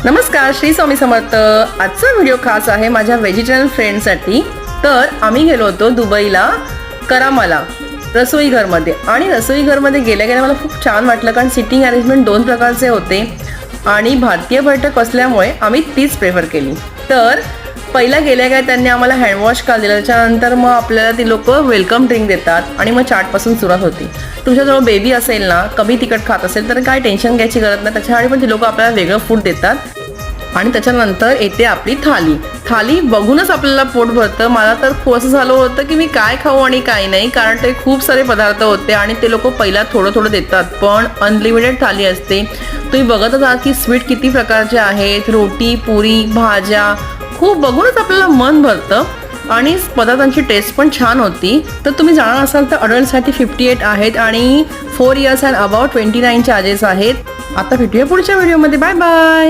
नमस्कार, श्री स्वामी समर्थ। आजचा व्हिडिओ खास आहे माझ्या व्हेजिटेरियन फ्रेंडसाठी। तर आम्ही गेलो होतो दुबईला करामाला रसोई घरमध्ये, आणि रसोई घरमध्ये गेल्या गेल्या मला खूप छान वाटलं, कारण सिटिंग अरेंजमेंट दोन प्रकारचे होते आणि भारतीय बैठक असल्यामुळे आम्ही तीच प्रेफर केली। तर पहिला गेल्या गेल्या त्यांनी आम्हाला हँडवॉश का दिलं, त्याच्यानंतर मग आपल्याला ती लोक वेलकम ड्रिंक देतात आणि मग चाटपासून सुरुवात होती। तुमच्याजवळ बेबी असेल ना, कमी तिखट खात असेल तर काय टेन्शन घ्यायची गरज नाही, त्याच्यासाठी पण ती लोक आपल्याला वेगळं फूड देतात। आणि त्याच्यानंतर येते आपली थाली। थाली बघूनच आपल्याला पोट भरतं। मला तर खूप असं झालं होतं की मी काय खाऊ आणि काय नाही, कारण ते खूप सारे पदार्थ होते आणि ते लोक पहिला थोडं थोडं देतात, पण अनलिमिटेड थाली असते। तुम्ही बघतच आहात की स्वीट किती प्रकारचे आहेत, रोटी, पुरी, भाज्या, खूप बघूनच आपल्याला मन भरतं आणि पदार्थांची टेस्ट पण छान होती। तर तुम्ही जाणार असाल तर अडल्टसाठी 58 आहेत आणि 4 इयर्स अँड अबाउट 29 चार्जेस आहेत। आता भेटूया पुढच्या व्हिडिओमध्ये। Bye bye.